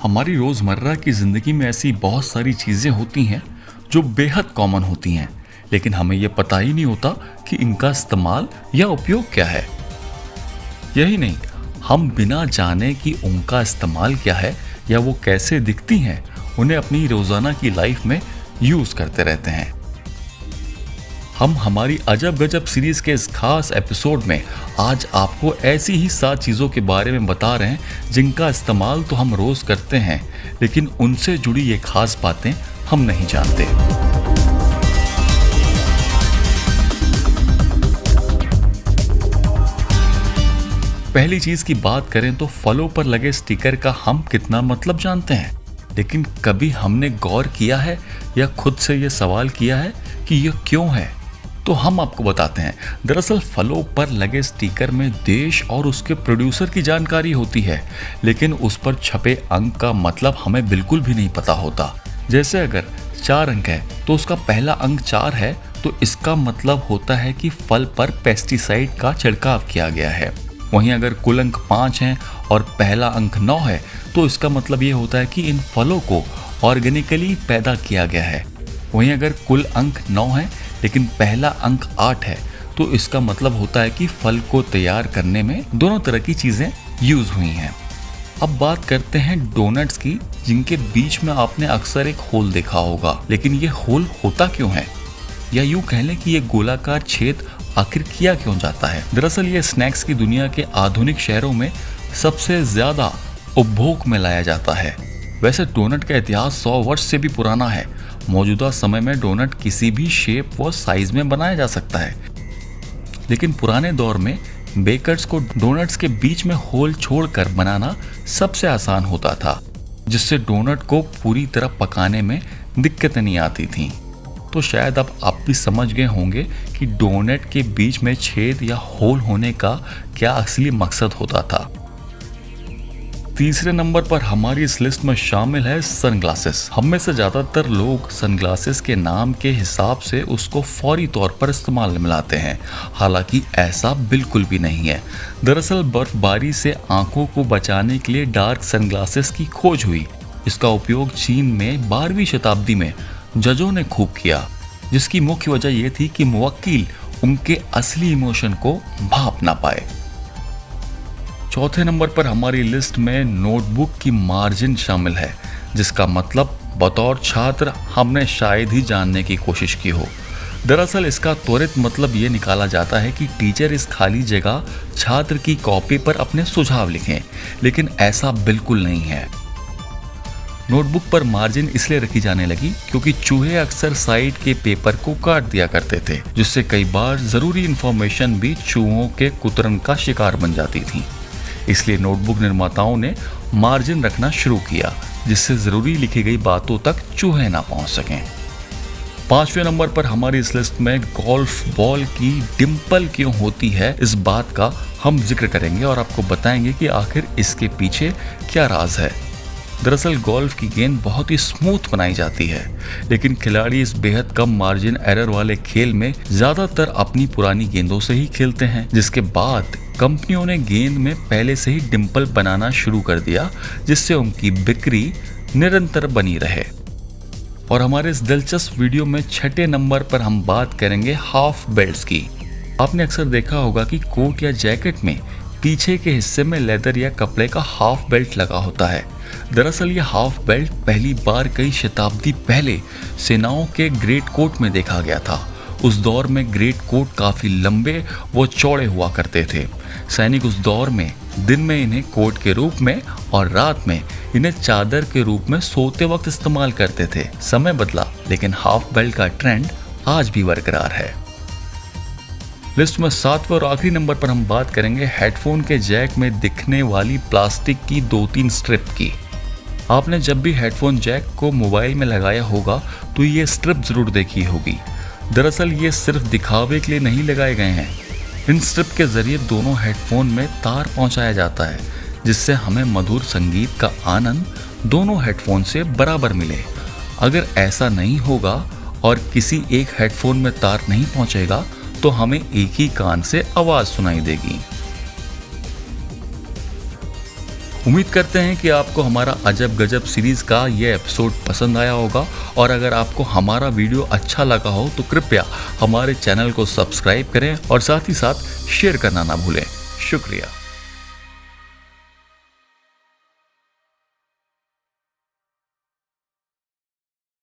हमारी रोज़मर्रा की ज़िंदगी में ऐसी बहुत सारी चीज़ें होती हैं जो बेहद कॉमन होती हैं, लेकिन हमें ये पता ही नहीं होता कि इनका इस्तेमाल या उपयोग क्या है। यही नहीं, हम बिना जाने कि उनका इस्तेमाल क्या है या वो कैसे दिखती हैं, उन्हें अपनी रोज़ाना की लाइफ में यूज़ करते रहते हैं। हम हमारी अजब गजब सीरीज के इस खास एपिसोड में आज आपको ऐसी ही 7 चीज़ों के बारे में बता रहे हैं जिनका इस्तेमाल तो हम रोज़ करते हैं, लेकिन उनसे जुड़ी ये खास बातें हम नहीं जानते। पहली चीज़ की बात करें तो फलों पर लगे स्टिकर का हम कितना मतलब जानते हैं, लेकिन कभी हमने गौर किया है या खुद से ये सवाल किया है कि यह क्यों है? तो हम आपको बताते हैं। दरअसल फलों पर लगे स्टिकर में देश और उसके प्रोड्यूसर की जानकारी होती है, लेकिन उस पर छपे अंक का मतलब हमें बिल्कुल भी नहीं पता होता। जैसे अगर 4 अंक है तो उसका पहला अंक 4 है, तो इसका मतलब होता है कि फल पर पेस्टिसाइड का छिड़काव किया गया है। वहीं अगर कुल अंक 5 हैं और पहला अंक 9 है, तो इसका मतलब ये होता है कि इन फलों को ऑर्गेनिकली पैदा किया गया है। वहीं अगर कुल अंक 9 है लेकिन पहला अंक 8 है, तो इसका मतलब होता है कि फल को तैयार करने में दोनों तरह की चीज़ें यूज़ हुई हैं। अब बात करते हैं डोनट्स की, जिनके बीच में आपने अक्सर एक होल देखा होगा, लेकिन ये होल होता क्यों है, या यूँ कह लें कि ये गोलाकार छेद आखिर किया क्यों जाता है। दरअसल ये स्नैक्स की दुनिया के आधुनिक शहरों में सबसे ज़्यादा उपभोग में लाया जाता है। वैसे डोनट का इतिहास 100 वर्ष से भी पुराना है। मौजूदा समय में डोनट किसी भी शेप व साइज में बनाया जा सकता है, लेकिन पुराने दौर में बेकर्स को डोनट्स के बीच में होल छोड़कर बनाना सबसे आसान होता था, जिससे डोनट को पूरी तरह पकाने में दिक्कतें नहीं आती थीं। तो शायद अब आप भी समझ गए होंगे कि डोनट के बीच में छेद या होल होने का क्या असली मकसद होता था। तीसरे नंबर पर हमारी इस लिस्ट में शामिल है सनग्लासेस। हम में से ज्यादातर लोग सनग्लासेस के नाम के हिसाब से उसको फौरी तौर पर इस्तेमाल में लाते हैं, हालांकि ऐसा बिल्कुल भी नहीं है। दरअसल बर्फबारी से आंखों को बचाने के लिए डार्क सनग्लासेस की खोज हुई। इसका उपयोग चीन में 12वीं शताब्दी में जजों ने खूब किया, जिसकी मुख्य वजह यह थी कि मुवक्किल उनके असली इमोशन को भाप ना पाए। चौथे नंबर पर हमारी लिस्ट में नोटबुक की मार्जिन शामिल है, जिसका मतलब बतौर छात्र हमने शायद ही जानने की कोशिश की हो। दरअसल इसका त्वरित मतलब ये निकाला जाता है कि टीचर इस खाली जगह छात्र की कॉपी पर अपने सुझाव लिखें, लेकिन ऐसा बिल्कुल नहीं है। नोटबुक पर मार्जिन इसलिए रखी जाने लगी क्योंकि चूहे अक्सर साइड के पेपर को काट दिया करते थे, जिससे कई बार जरूरी इंफॉर्मेशन भी चूहों के कुतरन का शिकार बन जाती थी। इसलिए नोटबुक निर्माताओं ने मार्जिन रखना शुरू किया, जिससे जरूरी लिखी गई बातों तक चूहे ना पहुंच सकें। 5वें नंबर पर हमारी इस लिस्ट में गोल्फ बॉल की डिंपल क्यों होती है, इस बात का हम जिक्र करेंगे और आपको बताएंगे कि आखिर इसके पीछे क्या राज है। दरअसल गोल्फ की गेंद बहुत ही स्मूथ बनाई जाती है, लेकिन खिलाड़ी इस बेहद कम मार्जिन एरर वाले खेल में ज्यादातर अपनी पुरानी गेंदों से ही खेलते हैं, जिसके बाद कंपनियों ने गेंद में पहले से ही डिंपल बनाना शुरू कर दिया, जिससे उनकी बिक्री निरंतर बनी रहे। और हमारे इस दिलचस्प वीडियो में 6ठे नंबर पर हम बात करेंगे हाफ बेल्ट्स की। आपने अक्सर देखा होगा कि कोट या जैकेट में पीछे के हिस्से में लेदर या कपड़े का हाफ बेल्ट लगा होता है। दरअसल ये हाफ बेल्ट पहली बार कई शताब्दी पहले सेनाओं के ग्रेट कोट में देखा गया था। उस दौर में ग्रेट कोट काफी लंबे व चौड़े हुआ करते थे। सैनिक उस दौर में दिन में इन्हें कोट के रूप में और रात में इन्हें चादर के रूप में सोते वक्त इस्तेमाल करते थे। समय बदला, लेकिन हाफ बेल्ट का ट्रेंड आज भी बरकरार है। लिस्ट में 7वें और आखिरी नंबर पर हम बात करेंगे हेडफोन के जैक में दिखने वाली प्लास्टिक की 2-3 स्ट्रिप की। आपने जब भी हेडफोन जैक को मोबाइल में लगाया होगा तो ये स्ट्रिप जरूर देखी होगी। दरअसल ये सिर्फ दिखावे के लिए नहीं लगाए गए हैं। इन स्ट्रिप के जरिए दोनों हेडफोन में तार पहुंचाया जाता है, जिससे हमें मधुर संगीत का आनंद दोनों हेडफोन से बराबर मिले। अगर ऐसा नहीं होगा और किसी एक हेडफोन में तार नहीं पहुंचेगा तो हमें एक ही कान से आवाज सुनाई देगी। उम्मीद करते हैं कि आपको हमारा अजब गजब सीरीज का ये एपिसोड पसंद आया होगा, और अगर आपको हमारा वीडियो अच्छा लगा हो तो कृपया हमारे चैनल को सब्सक्राइब करें और साथ ही साथ शेयर करना ना भूलें। शुक्रिया।